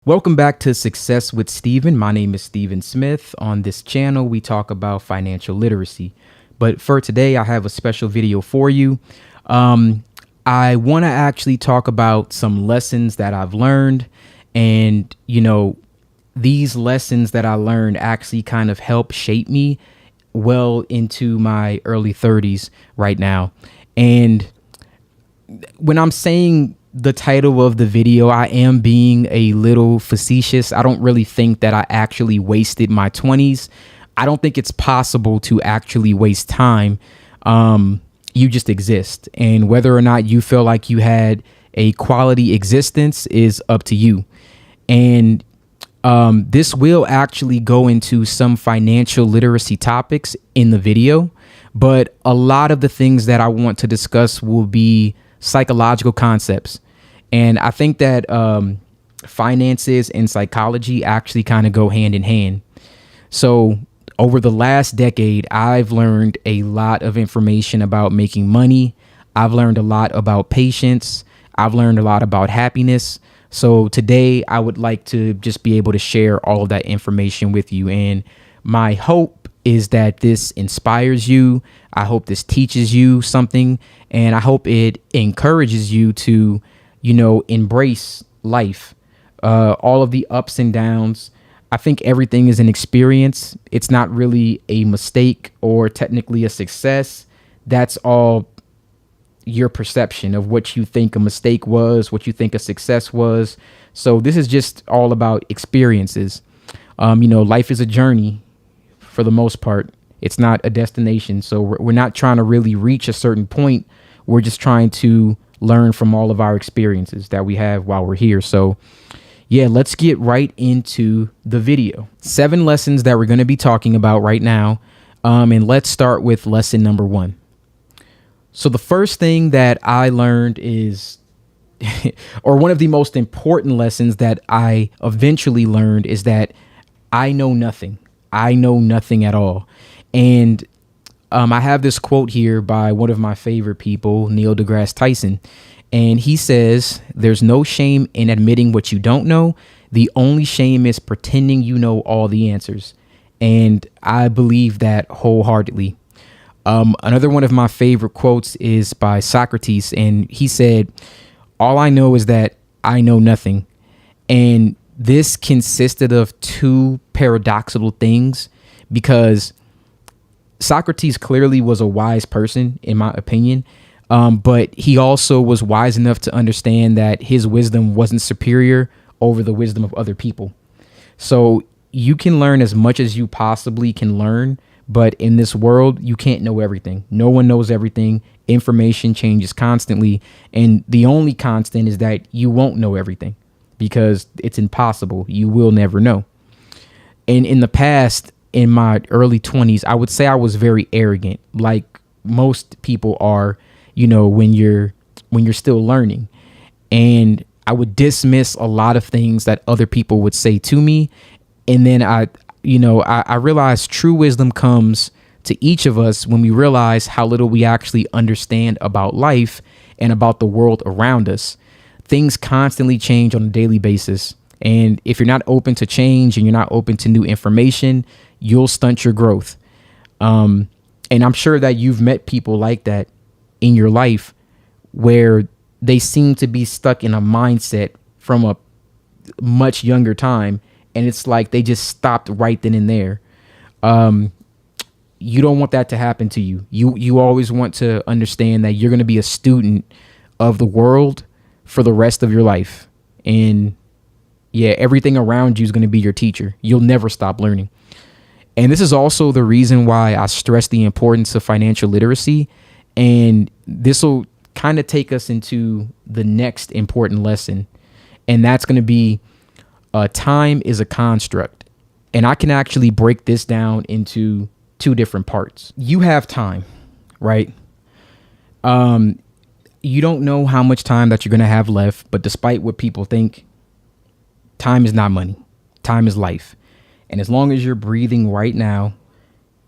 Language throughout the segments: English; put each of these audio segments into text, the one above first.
Welcome back to Success with Steven. My name is Steven Smith. On this channel, we talk about financial literacy. But for today, I have a special video for you. I want to actually talk about some lessons that I've learned. And, these lessons that I learned actually kind of help shape me well into my early 30s right now. And when I'm saying the title of the video, I am being a little facetious. I don't really think that I actually wasted my 20s. I don't think it's possible to actually waste time. You just exist. And whether or not you feel like you had a quality existence is up to you. And this will actually go into some financial literacy topics in the video, but a lot of the things that I want to discuss will be psychological concepts. And I think that finances and psychology actually kind of go hand in hand. So over the last decade, I've learned a lot of information about making money. I've learned a lot about patience. I've learned a lot about happiness. So today I would like to just be able to share all of that information with you. And my hope is that this inspires you. I hope this teaches you something, and I hope it encourages you to embrace life, all of the ups and downs. I think everything is an experience. It's not really a mistake or technically a success. That's all your perception of what you think a mistake was, what you think a success was. So this is just all about experiences. Life is a journey for the most part. It's not a destination. So we're not trying to really reach a certain point. We're just trying to learn from all of our experiences that we have while we're here. So yeah, let's get right into the video. 7 lessons that we're going to be talking about right now. And let's start with lesson number 1. So the first thing that I learned is, or one of the most important lessons that I eventually learned, is that I know nothing. I know nothing at all. And I have this quote here by one of my favorite people, Neil deGrasse Tyson. And he says, "There's no shame in admitting what you don't know. The only shame is pretending you know all the answers." And I believe that wholeheartedly. Another one of my favorite quotes is by Socrates. And he said, "All I know is that I know nothing." And this consisted of 2 paradoxical things, because Socrates clearly was a wise person, in my opinion. But he also was wise enough to understand that his wisdom wasn't superior over the wisdom of other people. So you can learn as much as you possibly can learn, but in this world, you can't know everything. No one knows everything. Information changes constantly. And the only constant is that you won't know everything, because it's impossible. You will never know. And in the past, in my early 20s, I would say I was very arrogant, like most people are, when you're still learning. And I would dismiss a lot of things that other people would say to me. And then I realized true wisdom comes to each of us when we realize how little we actually understand about life and about the world around us. Things constantly change on a daily basis. And if you're not open to change and you're not open to new information, you'll stunt your growth. And I'm sure that you've met people like that in your life, where they seem to be stuck in a mindset from a much younger time. And it's like they just stopped right then and there. You don't want that to happen to you. You always want to understand that you're going to be a student of the world for the rest of your life. And yeah, everything around you is going to be your teacher. You'll never stop learning. And this is also the reason why I stress the importance of financial literacy. And this will kind of take us into the next important lesson. And that's going to be time is a construct. And I can actually break this down into 2 different parts. You have time, right? You don't know how much time that you're going to have left, but despite what people think, time is not money. Time is life. And as long as you're breathing right now,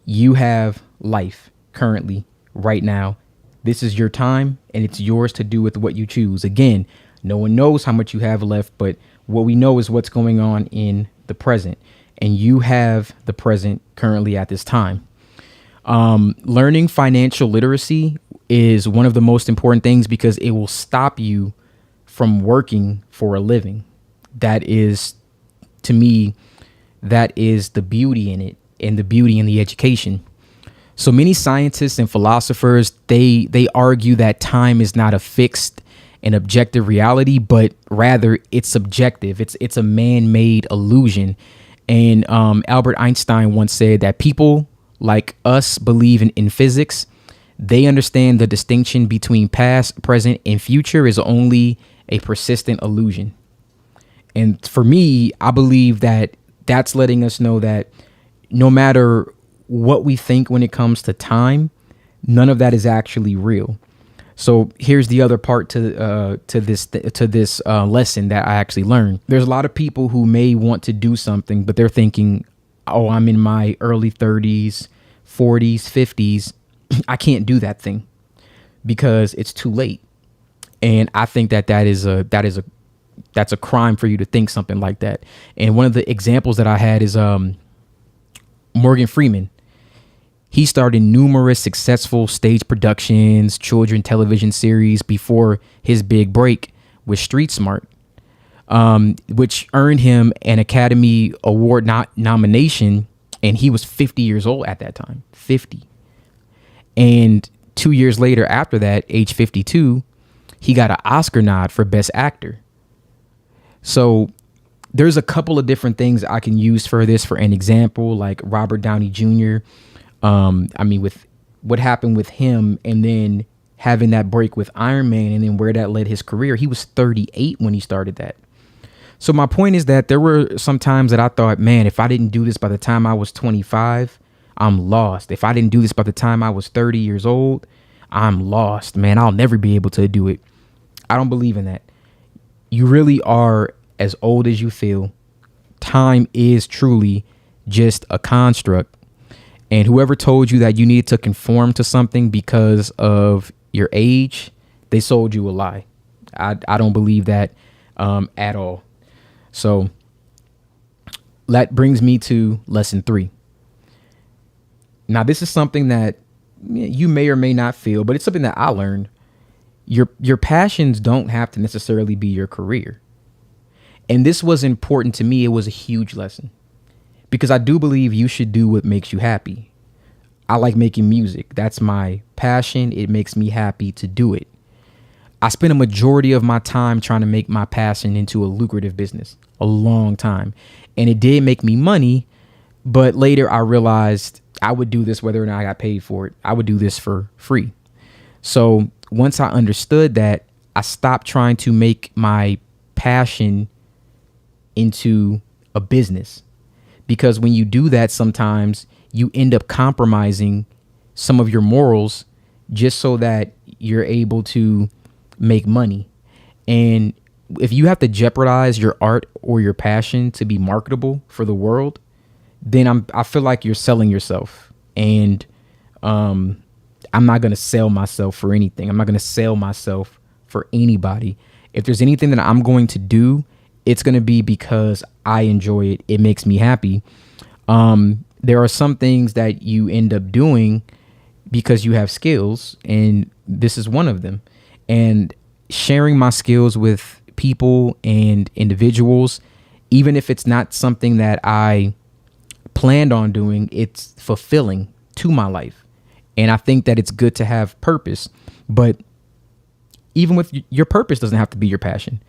you have life currently right now. This is your time, and it's yours to do with what you choose. Again, no one knows how much you have left, but What we know is what's going on in the present, and you have the present currently at this time. Learning financial literacy is one of the most important things because it will stop you from working for a living. That is, to me, that is the beauty in it and the beauty in the education. So many scientists and philosophers, they argue that time is not a fixed and objective reality, but rather it's subjective. It's a man-made illusion. And Albert Einstein once said that people like us believe in physics. They understand the distinction between past, present, and future is only a persistent illusion. And for me, I believe that that's letting us know that no matter what we think when it comes to time, none of that is actually real. So here's the other part to this lesson that I actually learned. There's a lot of people who may want to do something, but they're thinking, "Oh, I'm in my early 30s, 40s, 50s. I can't do that thing because it's too late." And I think that's a crime for you to think something like that. And one of the examples that I had is Morgan Freeman. He started numerous successful stage productions, children television series before his big break with Street Smart, which earned him an Academy Award nomination. And he was 50 years old at that time, 50. And 2 years later after that, age 52, he got an Oscar nod for Best Actor. So there's a couple of different things I can use for this for an example, like Robert Downey Jr. With what happened with him and then having that break with Iron Man and then where that led his career. He was 38 when he started that. So my point is that there were some times that I thought, man, if I didn't do this by the time I was 25, I'm lost. If I didn't do this by the time I was 30 years old, I'm lost, man. I'll never be able to do it. I don't believe in that. You really are as old as you feel. Time is truly just a construct. And whoever told you that you need to conform to something because of your age, they sold you a lie. I don't believe that at all. So that brings me to lesson 3. Now, this is something that you may or may not feel, but it's something that I learned. Your passions don't have to necessarily be your career. And this was important to me. It was a huge lesson because I do believe you should do what makes you happy. I like making music. That's my passion. It makes me happy to do it. I spent a majority of my time trying to make my passion into a lucrative business, a long time. And it did make me money. But later I realized I would do this whether or not I got paid for it. I would do this for free. So once I understood that, I stopped trying to make my passion into a business. Because when you do that, sometimes you end up compromising some of your morals just so that you're able to make money. And if you have to jeopardize your art or your passion to be marketable for the world, then I feel like you're selling yourself. And I'm not going to sell myself for anything. I'm not going to sell myself for anybody. If there's anything that I'm going to do, it's going to be because I enjoy it. It makes me happy. There are some things that you end up doing because you have skills, and this is one of them. And sharing my skills with people and individuals, even if it's not something that I planned on doing, it's fulfilling to my life. And I think that it's good to have purpose, but even with your purpose doesn't have to be your passion.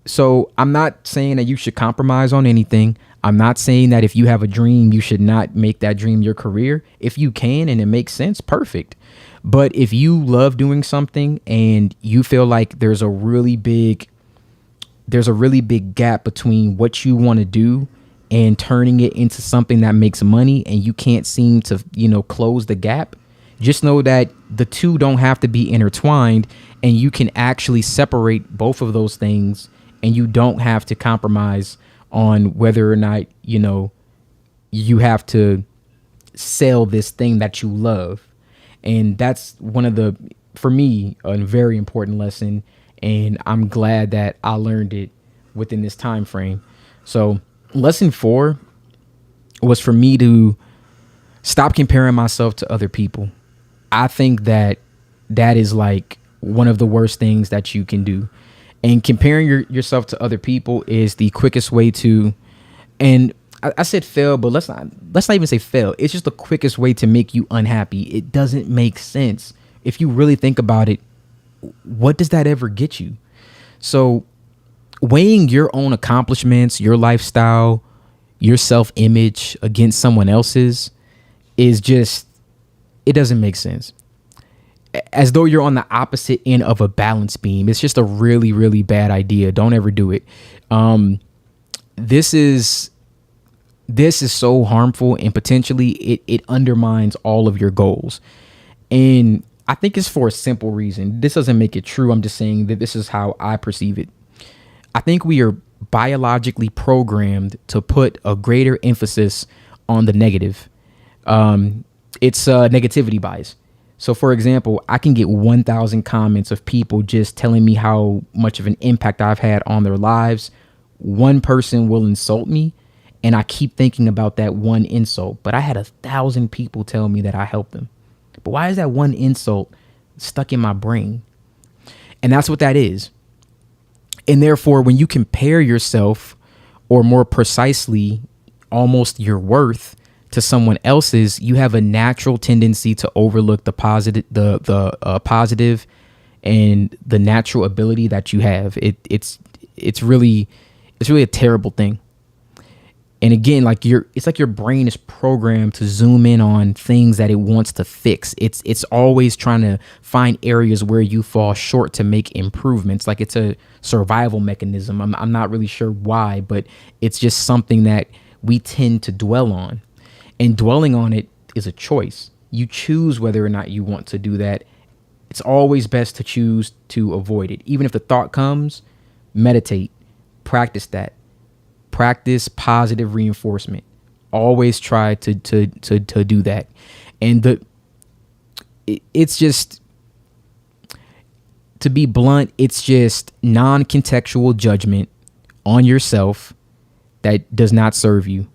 So I'm not saying that you should compromise on anything. I'm not saying that if you have a dream, you should not make that dream your career. If you can and it makes sense, perfect. But if you love doing something and you feel like there's a really big gap between what you want to do and turning it into something that makes money, and you can't seem to, close the gap, just know that the two don't have to be intertwined, and you can actually separate both of those things, and you don't have to compromise on whether or not, you have to sell this thing that you love. And that's for me, a very important lesson. And I'm glad that I learned it within this time frame. So lesson 4 was for me to stop comparing myself to other people. I think that is like one of the worst things that you can do. And comparing yourself to other people is the quickest way to, and I said fail, but let's not even say fail. It's just the quickest way to make you unhappy. It doesn't make sense. If you really think about it, what does that ever get you? So weighing your own accomplishments, your lifestyle, your self-image against someone else's is just, it doesn't make sense. As though you're on the opposite end of a balance beam. It's just a really, really bad idea. Don't ever do it. This is so harmful, and potentially it undermines all of your goals. And I think it's for a simple reason. This doesn't make it true. I'm just saying that this is how I perceive it. I think we are biologically programmed to put a greater emphasis on the negative. It's a negativity bias. So, for example, I can get 1,000 comments of people just telling me how much of an impact I've had on their lives. One person will insult me, and I keep thinking about that one insult. But I had 1,000 people tell me that I helped them. But why is that one insult stuck in my brain? And that's what that is. And therefore, when you compare yourself, or more precisely, almost your worth, to someone else's, you have a natural tendency to overlook the positive, positive, and the natural ability that you have. It's really a terrible thing. And again, it's like your brain is programmed to zoom in on things that it wants to fix. It's always trying to find areas where you fall short to make improvements. Like it's a survival mechanism. I'm not really sure why, but it's just something that we tend to dwell on. And dwelling on it is a choice. You choose whether or not you want to do that. It's always best to choose to avoid it. Even if the thought comes, meditate, practice that. Practice positive reinforcement. Always try to do that. And it's just, to be blunt, it's just non-contextual judgment on yourself that does not serve you.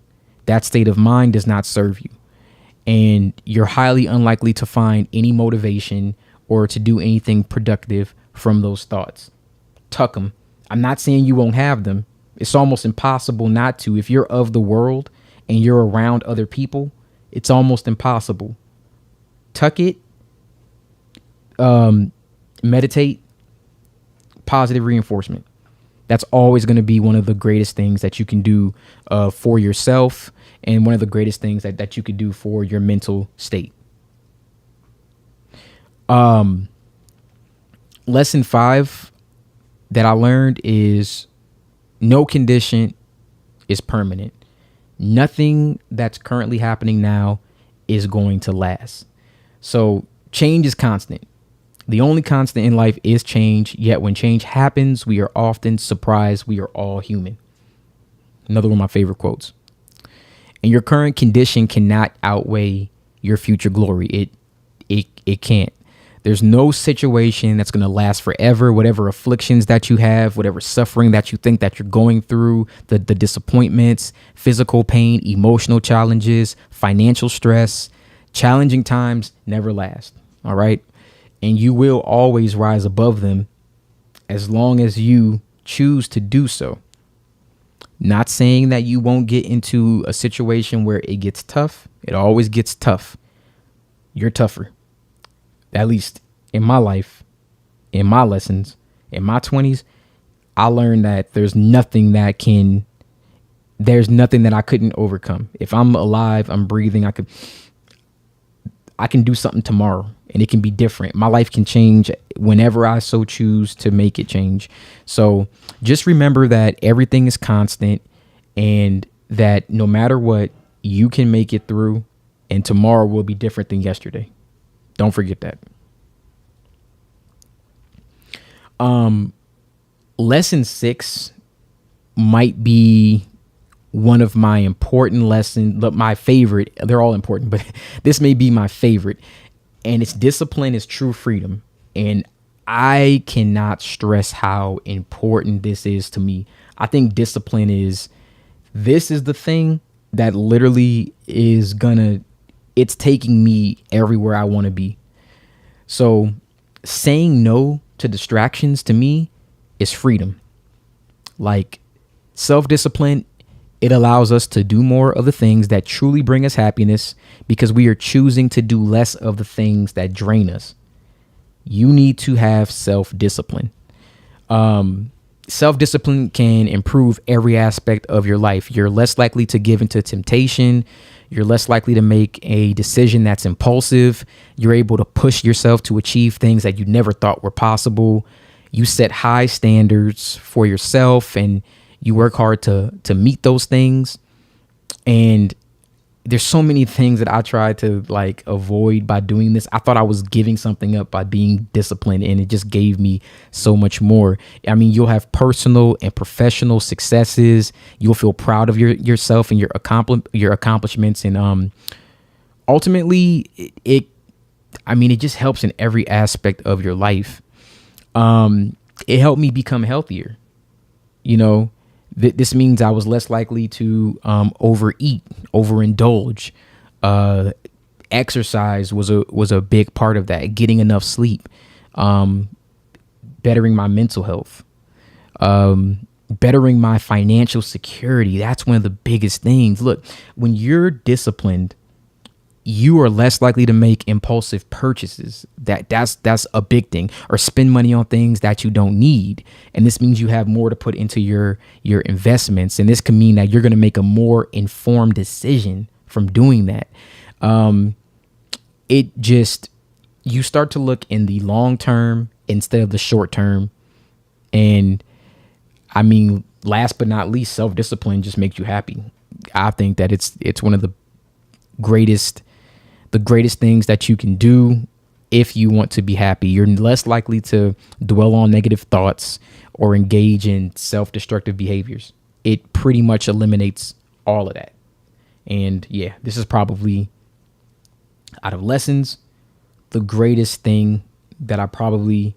That state of mind does not serve you. And you're highly unlikely to find any motivation or to do anything productive from those thoughts. Tuck them. I'm not saying you won't have them. It's almost impossible not to. If you're of the world and you're around other people, it's almost impossible. Tuck it. Meditate. Positive reinforcement. That's always going to be one of the greatest things that you can do for yourself, and one of the greatest things that you could do for your mental state. Lesson 5 that I learned is no condition is permanent. Nothing that's currently happening now is going to last. So change is constant. The only constant in life is change, yet when change happens, we are often surprised we are all human. Another one of my favorite quotes. And your current condition cannot outweigh your future glory. It can't. There's no situation that's going to last forever. Whatever afflictions that you have, whatever suffering that you think that you're going through, the disappointments, physical pain, emotional challenges, financial stress, challenging times never last. All right. And you will always rise above them as long as you choose to do so. Not saying that you won't get into a situation where it gets tough. It always gets tough. You're tougher. At least in my life, in my lessons, in my 20s, I learned that there's nothing that I couldn't overcome. If I'm alive, I'm breathing, I can do something tomorrow, and it can be different. My life can change whenever I so choose to make it change. So just remember that everything is constant, and that no matter what, you can make it through, and tomorrow will be different than yesterday. Don't forget that. Lesson 6 might be one of my important lessons, but my favorite. They're all important, but this may be my favorite. And it's discipline is true freedom. And I cannot stress how important this is to me. I think discipline is, this is the thing that literally is gonna, it's taking me everywhere I want to be. So saying no to distractions to me is freedom. Like, self-discipline, it allows us to do more of the things that truly bring us happiness because we are choosing to do less of the things that drain us. You need to have self-discipline. Self-discipline can improve every aspect of your life. You're less likely to give into temptation. You're less likely to make a decision that's impulsive. You're able to push yourself to achieve things that you never thought were possible. You set high standards for yourself and you work hard to meet those things. And there's so many things that I tried to like avoid by doing this. I thought I was giving something up by being disciplined, and it just gave me so much more. I mean, you'll have personal and professional successes. You'll feel proud of yourself and your accomplishments, and ultimately, it just helps in every aspect of your life. It helped me become healthier. You know, this means I was less likely to overeat, overindulge. Exercise was a big part of that. Getting enough sleep, bettering my mental health, bettering my financial security. That's one of the biggest things. Look, when you're disciplined, you are less likely to make impulsive purchases. That's a big thing, or spend money on things that you don't need. And this means you have more to put into your investments. And this can mean that you're going to make a more informed decision from doing that. You start to look in the long term instead of the short term. And I mean, last but not least, self-discipline just makes you happy. I think that it's one of the greatest things that you can do if you want to be happy. You're less likely to dwell on negative thoughts or engage in self-destructive behaviors. It pretty much eliminates all of that. And yeah, this is probably, out of lessons, the greatest thing that I probably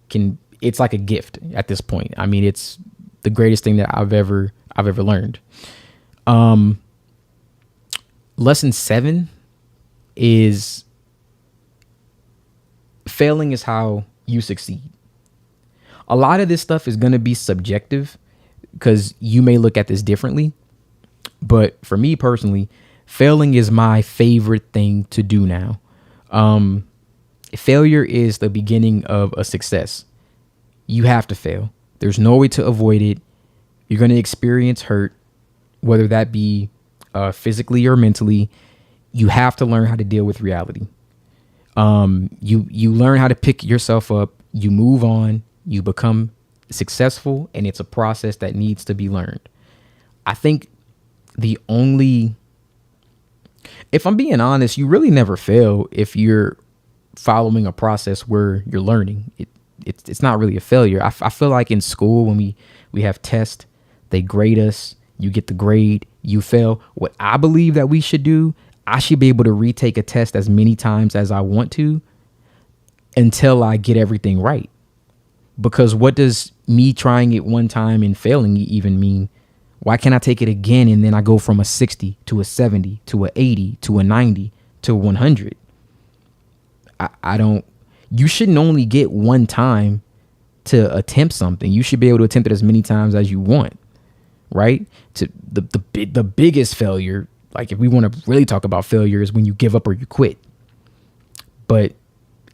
can. It's like a gift at this point. I mean, it's the greatest thing that I've ever learned. Lesson 7 is failing is how you succeed. A lot of this stuff is going to be subjective because you may look at this differently. But for me personally, failing is my favorite thing to do now. Failure is the beginning of a success. You have to fail. There's no way to avoid it. You're going to experience hurt, whether that be physically or mentally. You have to learn how to deal with reality. You learn how to pick yourself up. You move on. You become successful, and it's a process that needs to be learned. I think if I'm being honest, you really never fail if you're following a process where you're learning. It's not really a failure. I feel like in school when we have tests, they grade us. You get the grade, you fail. What I believe that we should do, I should be able to retake a test as many times as I want to until I get everything right. Because what does me trying it one time and failing even mean? Why can't I take it again and then I go from a 60 to a 70 to a 80 to a 90 to 100? You shouldn't only get one time to attempt something. You should be able to attempt it as many times as you want, right? To the biggest failure, like if we want to really talk about failure, is when you give up or you quit. But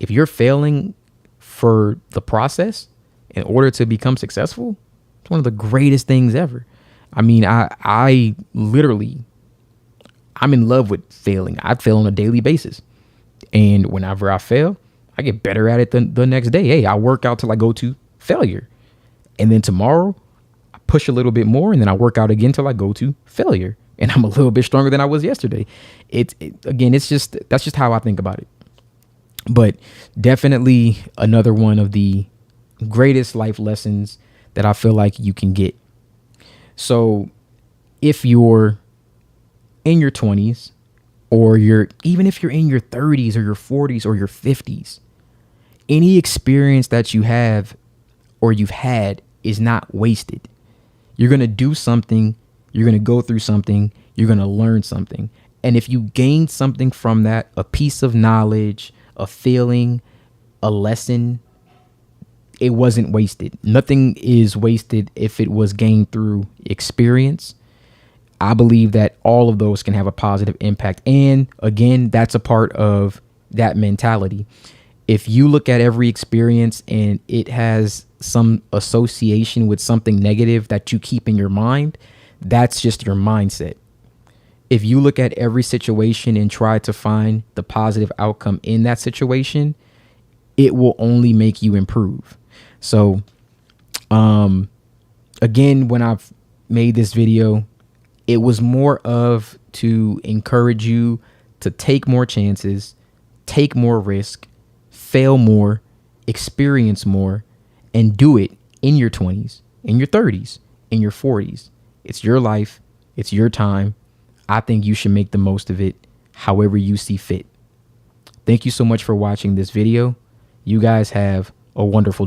if you're failing for the process in order to become successful, it's one of the greatest things ever. I mean, I'm in love with failing. I fail on a daily basis. And whenever I fail, I get better at it the next day. Hey, I work out till I go to failure. And then tomorrow I push a little bit more, and then I work out again till I go to failure. And I'm a little bit stronger than I was yesterday. That's just how I think about it. But definitely another one of the greatest life lessons that I feel like you can get. So if you're in your 20s, or even if you're in your 30s or your 40s or your 50s, any experience that you have or you've had is not wasted. You're going to do something, you're going to go through something, you're going to learn something. And if you gain something from that, a piece of knowledge, a feeling, a lesson, it wasn't wasted. Nothing is wasted if it was gained through experience. I believe that all of those can have a positive impact. And again, that's a part of that mentality. If you look at every experience and it has some association with something negative that you keep in your mind, that's just your mindset. If you look at every situation and try to find the positive outcome in that situation, it will only make you improve. So, again, when I've made this video, it was more of to encourage you to take more chances, take more risk, fail more, experience more, and do it in your 20s, in your 30s, in your 40s. It's your life. It's your time. I think you should make the most of it however you see fit. Thank you so much for watching this video. You guys have a wonderful day.